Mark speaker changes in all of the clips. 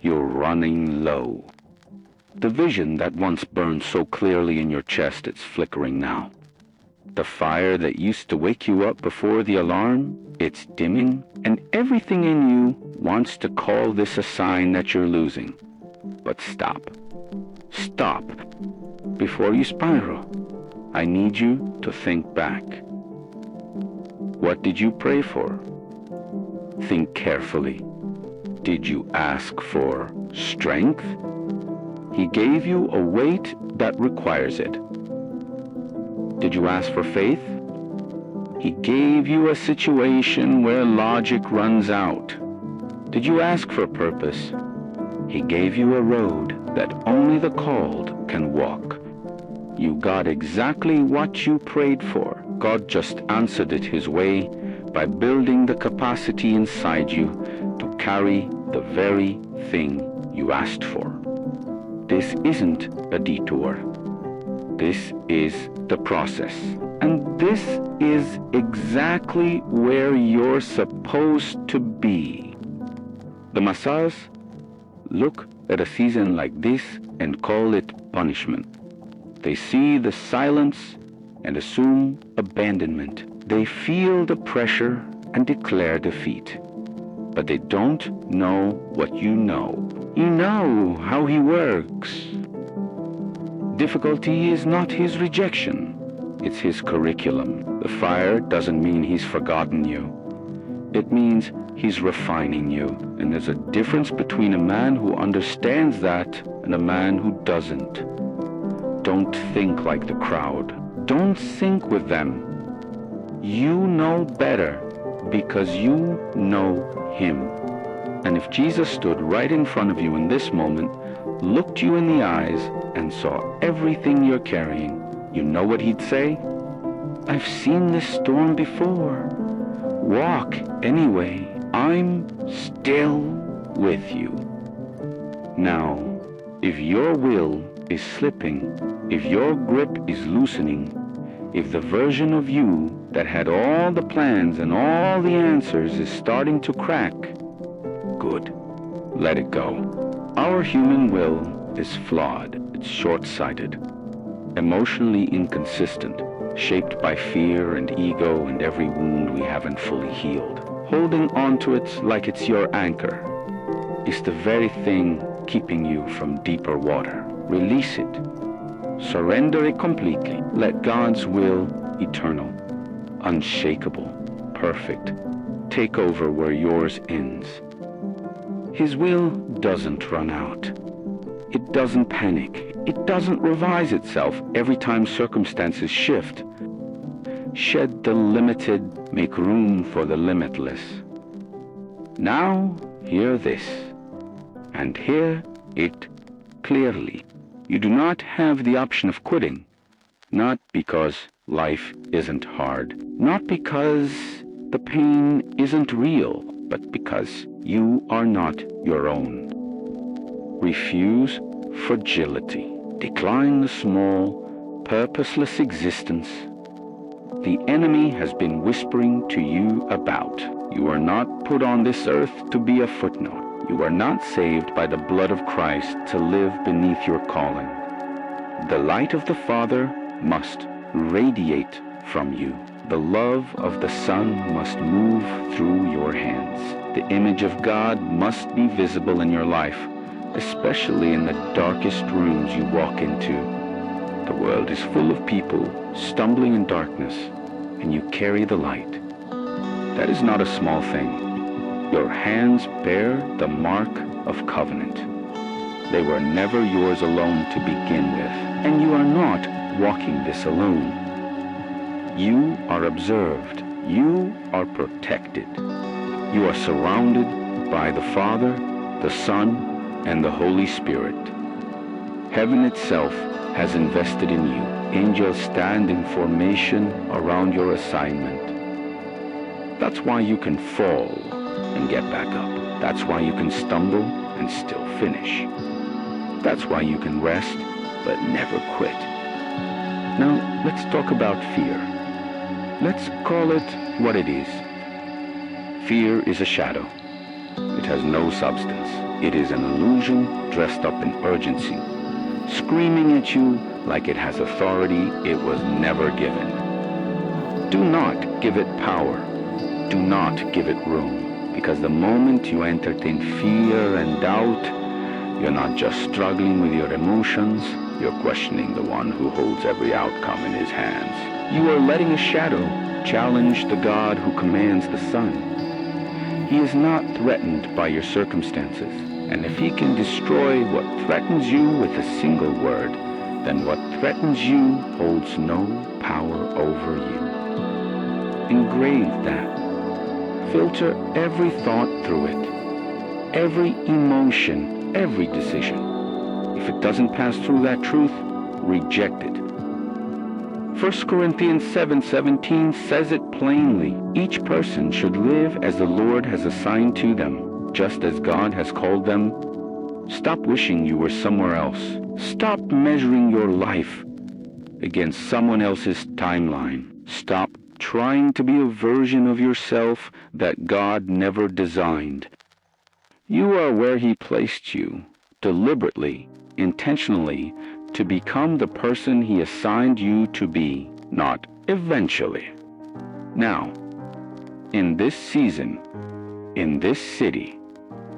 Speaker 1: You're running low. The vision that once burned so clearly in your chest, it's flickering now. The fire that used to wake you up before the alarm, it's dimming, and everything in you wants to call this a sign that you're losing. But stop. Stop. Before you spiral, I need you to think back. What did you pray for? Think carefully. Did you ask for strength? He gave you a weight that requires it. Did you ask for faith? He gave you a situation where logic runs out. Did you ask for purpose? He gave you a road that only the called can walk. You got exactly what you prayed for. God just answered it His way by building the capacity inside you to carry the very thing you asked for. This isn't a detour. This is the process. And this is exactly where you're supposed to be. The Messiahs look at a season like this and call it punishment. They see the silence and assume abandonment. They feel the pressure and declare defeat. But they don't know what you know. You know how He works. Difficulty is not His rejection. It's His curriculum. The fire doesn't mean He's forgotten you. It means He's refining you. And there's a difference between a man who understands that and a man who doesn't. Don't think like the crowd. Don't think with them. You know better because you know Him. And if Jesus stood right in front of you in this moment, looked you in the eyes, and saw everything you're carrying, you know what He'd say? I've seen this storm before. Walk anyway. I'm still with you. Now, if your will is slipping, if your grip is loosening, if the version of you that had all the plans and all the answers is starting to crack, good. Let it go. Our human will is flawed. It's short-sighted, emotionally inconsistent, shaped by fear and ego and every wound we haven't fully healed. Holding on to it like it's your anchor is the very thing keeping you from deeper water. Release it. Surrender it completely. Let God's will, eternal, unshakable, perfect, take over where yours ends. His will doesn't run out. It doesn't panic. It doesn't revise itself every time circumstances shift. Shed the limited, make room for the limitless. Now, hear this, and hear it clearly. You do not have the option of quitting, not because life isn't hard, not because the pain isn't real, but because you are not your own. Refuse fragility. Decline the small, purposeless existence the enemy has been whispering to you about. You are not put on this earth to be a footnote. You are not saved by the blood of Christ to live beneath your calling. The light of the Father must radiate from you. The love of the Son must move through your hands. The image of God must be visible in your life, especially in the darkest rooms you walk into. The world is full of people stumbling in darkness, and you carry the light. That is not a small thing. Your hands bear the mark of covenant. They were never yours alone to begin with, and you are not walking this alone. You are observed. You are protected. You are surrounded by the Father, the Son, and the Holy Spirit. Heaven itself has invested in you. Angels stand in formation around your assignment. That's why you can fall and get back up. That's why you can stumble and still finish. That's why you can rest but never quit. Now, let's talk about fear. Let's call it what it is. Fear is a shadow. It has no substance. It is an illusion dressed up in urgency, screaming at you like it has authority it was never given. Do not give it power. Do not give it room, because the moment you entertain fear and doubt, you're not just struggling with your emotions, you're questioning the one who holds every outcome in his hands. You are letting a shadow challenge the God who commands the sun. He is not threatened by your circumstances, and if he can destroy what threatens you with a single word, then what threatens you holds no power over you. Engrave that. Filter every thought through it, every emotion, every decision. If it doesn't pass through that truth, reject it. 1 Corinthians 7:17 says it plainly. Each person should live as the Lord has assigned to them, just as God has called them. Stop wishing you were somewhere else. Stop measuring your life against someone else's timeline. Stop trying to be a version of yourself that God never designed. You are where he placed you, deliberately, intentionally, to become the person he assigned you to be, not eventually. Now, in this season, in this city,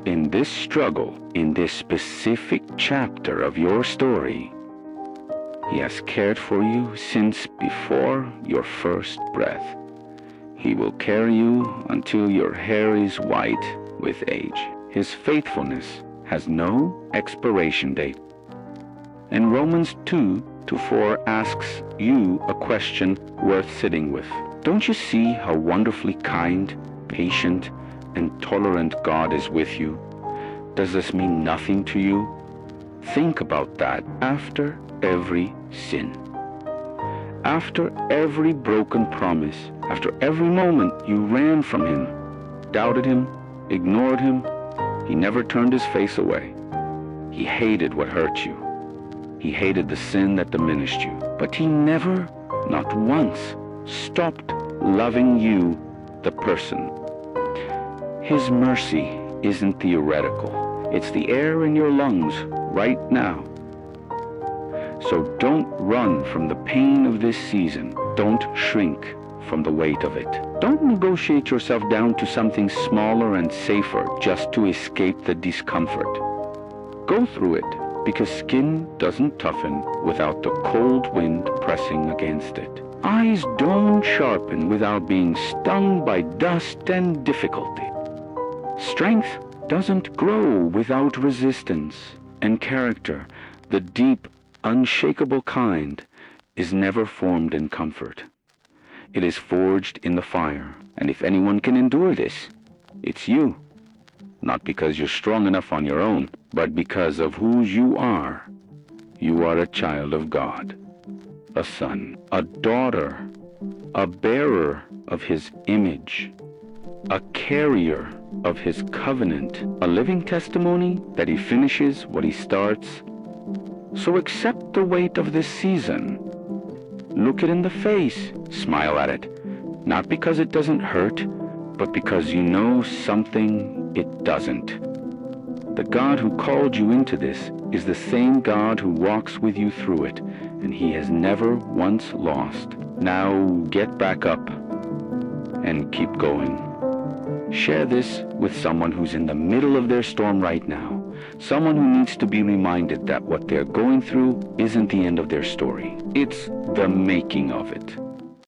Speaker 1: in this struggle, in this specific chapter of your story, he has cared for you since before your first breath. He will carry you until your hair is white with age. His faithfulness has no expiration date. And Romans 2:4 asks you a question worth sitting with. Don't you see how wonderfully kind, patient, and tolerant God is with you? Does this mean nothing to you? Think about that after every sin. After every broken promise, after every moment you ran from him, doubted him, ignored him, he never turned his face away. He hated what hurt you. He hated the sin that diminished you. But he never, not once, stopped loving you, the person. His mercy isn't theoretical. It's the air in your lungs right now. So don't run from the pain of this season. Don't shrink from the weight of it. Don't negotiate yourself down to something smaller and safer just to escape the discomfort. Go through it, because skin doesn't toughen without the cold wind pressing against it. Eyes don't sharpen without being stung by dust and difficulty. Strength doesn't grow without resistance, and character, the deep, unshakable kind, is never formed in comfort. It is forged in the fire, and if anyone can endure this, it's you. Not because you're strong enough on your own, but because of who you are. You are a child of God, a son, a daughter, a bearer of his image, a carrier of his covenant, a living testimony that he finishes what he starts. So accept the weight of this season. Look it in the face, smile at it, not because it doesn't hurt, but because you know something it doesn't. The God who called you into this is the same God who walks with you through it, and he has never once lost. Now get back up and keep going. Share this with someone who's in the middle of their storm right now, someone who needs to be reminded that what they're going through isn't the end of their story. It's the making of it.